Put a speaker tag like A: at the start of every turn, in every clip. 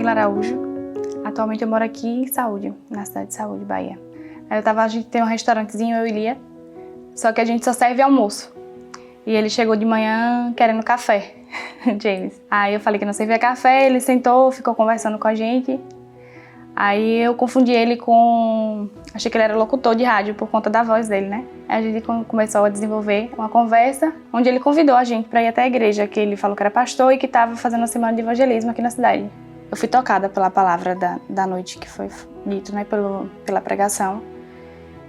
A: Camila Araújo. Atualmente eu moro aqui em Saúde, na cidade de Saúde, Bahia. A gente tem um restaurantezinho, eu e Lia, só que a gente só serve almoço. E ele chegou de manhã querendo café, James. Aí eu falei que não servia café, ele sentou, ficou conversando com a gente. Aí eu confundi ele com... Achei que ele era locutor de rádio por conta da voz dele, né? Aí a gente começou a desenvolver uma conversa onde ele convidou a gente para ir até a igreja, que ele falou que era pastor e que estava fazendo uma semana de evangelismo aqui na cidade. Eu fui tocada pela palavra da noite que foi dito, né? Pela pregação.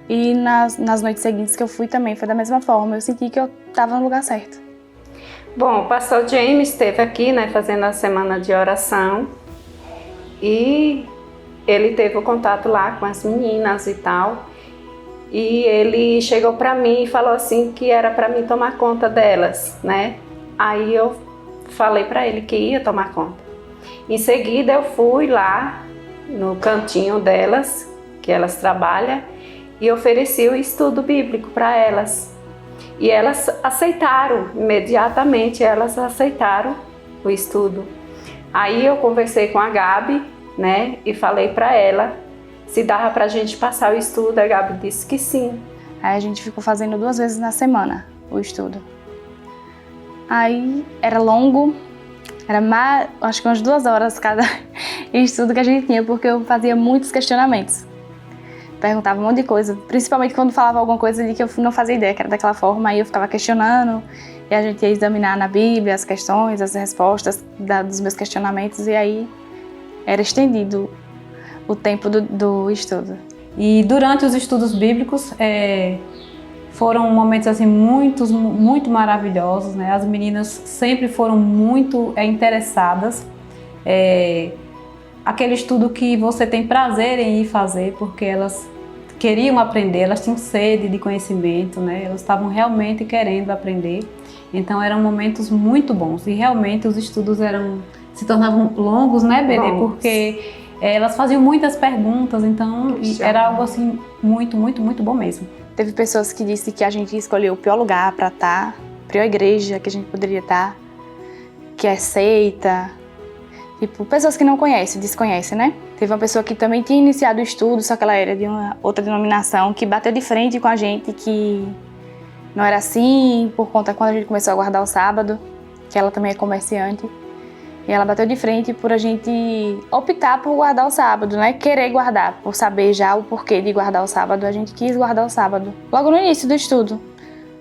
A: E nas noites seguintes que eu fui também, foi da mesma forma. Eu senti que eu estava no lugar certo.
B: Bom, o pastor James esteve aqui, né, fazendo a semana de oração. E ele teve o contato lá com as meninas e tal. E ele chegou para mim e falou assim que era para mim tomar conta delas, né? Aí eu falei para ele que ia tomar conta. Em seguida eu fui lá no cantinho delas, que elas trabalham, e ofereci o estudo bíblico para elas. E elas aceitaram, imediatamente elas aceitaram o estudo. Aí eu conversei com a Gabi, né, e falei para ela se dava para a gente passar o estudo. A Gabi disse que sim.
A: Aí a gente ficou fazendo 2 vezes na semana o estudo. Aí era longo, acho que umas 2 horas cada estudo que a gente tinha, porque eu fazia muitos questionamentos. Perguntava um monte de coisa, principalmente quando falava alguma coisa de que eu não fazia ideia, que era daquela forma, aí eu ficava questionando, e a gente ia examinar na Bíblia as questões, as respostas dos meus questionamentos, e aí era estendido o tempo do estudo.
C: E durante os estudos bíblicos foram momentos assim muito maravilhosos, né? As meninas sempre foram muito interessadas. Aquele estudo que você tem prazer em ir fazer, porque elas queriam aprender, elas tinham sede de conhecimento, né? Elas estavam realmente querendo aprender. Então eram momentos muito bons e realmente os estudos se tornavam longos, né, Benê? Porque elas faziam muitas perguntas, então era algo assim muito bom mesmo.
A: Teve pessoas que disseram que a gente escolheu o pior lugar para estar, a pior igreja que a gente poderia estar, que é seita. Tipo, pessoas que não conhecem, desconhecem, né? Teve uma pessoa que também tinha iniciado o estudo, só que ela era de uma outra denominação, que bateu de frente com a gente, que não era assim, por conta quando a gente começou a guardar o sábado, que ela também é comerciante. E ela bateu de frente por a gente optar por guardar o sábado, né? Querer guardar, por saber já o porquê de guardar o sábado, a gente quis guardar o sábado. Logo no início do estudo.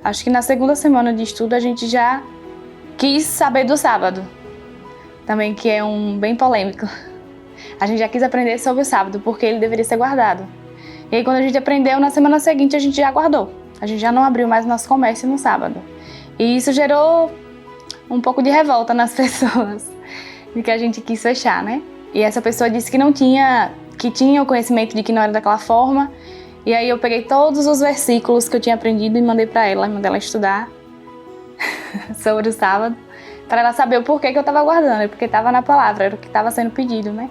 A: Acho que na segunda semana de estudo a gente já quis saber do sábado. Também que é bem polêmico. A gente já quis aprender sobre o sábado, porque ele deveria ser guardado. E aí quando a gente aprendeu, na semana seguinte a gente já guardou. A gente já não abriu mais nosso comércio no sábado. E isso gerou um pouco de revolta nas pessoas, de que a gente quis fechar, né? E essa pessoa disse que tinha o conhecimento de que não era daquela forma. E aí eu peguei todos os versículos que eu tinha aprendido e mandei para ela, mandei ela estudar sobre o sábado, para ela saber o porquê que eu estava guardando, porque estava na palavra, era o que estava sendo pedido, né?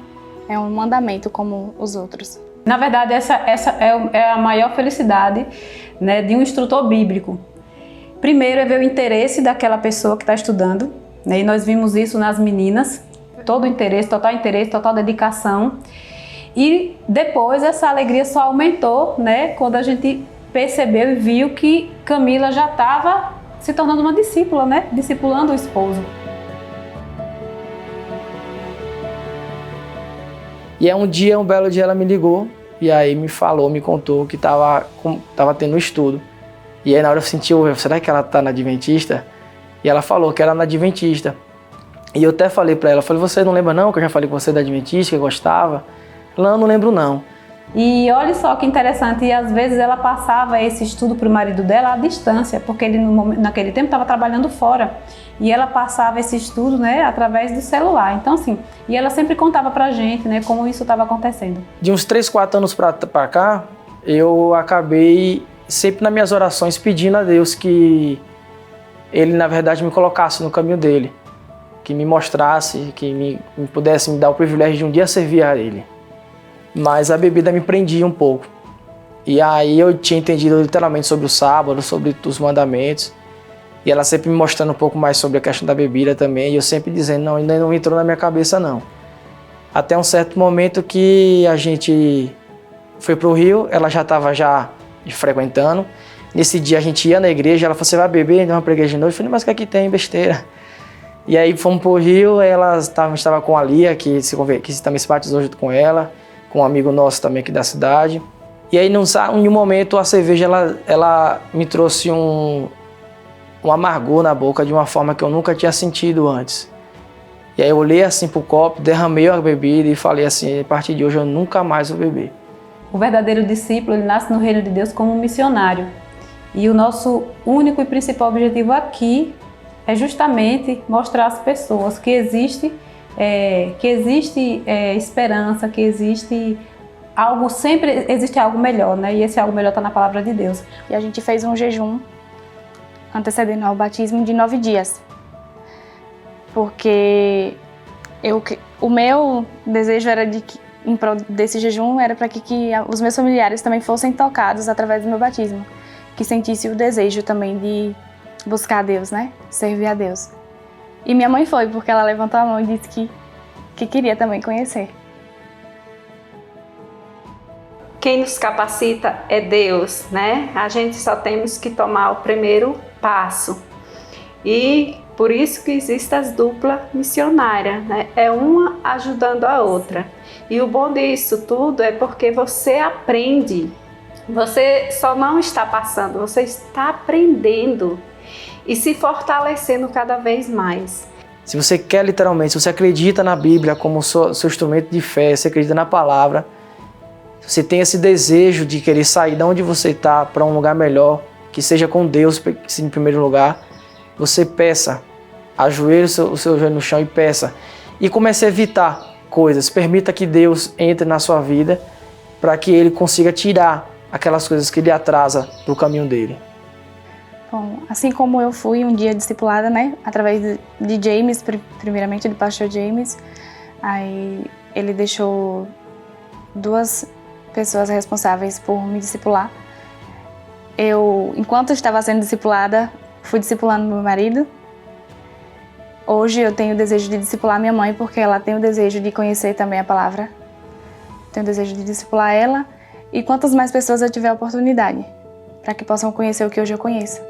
A: É um mandamento como os outros.
C: Na verdade, essa é a maior felicidade, né, de um instrutor bíblico. Primeiro é ver o interesse daquela pessoa que está estudando, né, e nós vimos isso nas meninas, todo o interesse, total dedicação. E depois essa alegria só aumentou, né, quando a gente percebeu e viu que Camila já estava se tornando uma discípula, né? Discipulando o esposo.
D: E um belo dia ela me ligou e aí me contou que tava tendo um estudo. E aí na hora eu senti, será que ela tá na Adventista? E ela falou que era na Adventista. E eu até falei pra ela, você não lembra não que eu já falei com você da Adventista, que eu gostava? Ela, não lembro não.
C: E olha só que interessante, e às vezes ela passava esse estudo para o marido dela à distância, porque ele naquele tempo estava trabalhando fora. E ela passava esse estudo, né, através do celular. Então assim, e ela sempre contava pra gente, né, como isso estava acontecendo.
D: De uns 3, 4 anos pra cá, eu acabei sempre nas minhas orações pedindo a Deus que Ele na verdade me colocasse no caminho dele. Que me mostrasse, que me pudesse me dar o privilégio de um dia servir a Ele. Mas a bebida me prendia um pouco. E aí eu tinha entendido literalmente sobre o sábado, sobre os mandamentos. E ela sempre me mostrando um pouco mais sobre a questão da bebida também. E eu sempre dizendo, não, ainda não entrou na minha cabeça não. Até um certo momento que a gente foi pro Rio, ela já estava frequentando. Nesse dia a gente ia na igreja, ela falou, você vai beber? Então vamos pra igreja de noite. Eu falei, mas o que aqui tem? Besteira. E aí fomos pro Rio, ela estava com a Lia, que também se batizou junto com ela, com um amigo nosso também aqui da cidade. E aí, em um momento, a cerveja, ela me trouxe um amargor na boca de uma forma que eu nunca tinha sentido antes. E aí eu olhei assim pro copo, derramei a bebida e falei assim, a partir de hoje eu nunca mais vou beber.
C: O verdadeiro discípulo, ele nasce no reino de Deus como um missionário. E o nosso único e principal objetivo aqui é justamente mostrar às pessoas que existe esperança, que existe sempre existe algo melhor, né? E esse algo melhor está na palavra de Deus.
A: E a gente fez um jejum antecedendo ao batismo de 9 dias. Porque o meu desejo era em prol desse jejum, era para que os meus familiares também fossem tocados através do meu batismo. Que sentisse o desejo também de buscar a Deus, né? Servir a Deus. E minha mãe foi, porque ela levantou a mão e disse que queria também conhecer.
B: Quem nos capacita é Deus, né? A gente só temos que tomar o primeiro passo. E por isso que existe as duplas missionárias, né? É uma ajudando a outra. E o bom disso tudo é porque você aprende. Você só não está passando, você está aprendendo e se fortalecendo cada vez mais.
D: Se você quer literalmente, se você acredita na Bíblia como seu instrumento de fé, você acredita na palavra, você tem esse desejo de querer sair de onde você está para um lugar melhor, que seja com Deus em primeiro lugar, você peça, ajoelhe o seu joelho no chão e peça. E comece a evitar coisas, permita que Deus entre na sua vida para que Ele consiga tirar aquelas coisas que lhe atrasa do caminho dele.
A: Bom, assim como eu fui um dia discipulada, né, através de James, primeiramente do pastor James, aí ele deixou 2 pessoas responsáveis por me discipular. Enquanto eu estava sendo discipulada, fui discipulando meu marido. Hoje eu tenho o desejo de discipular minha mãe, porque ela tem o desejo de conhecer também a palavra. Tenho o desejo de discipular ela e quantas mais pessoas eu tiver a oportunidade, para que possam conhecer o que hoje eu conheço.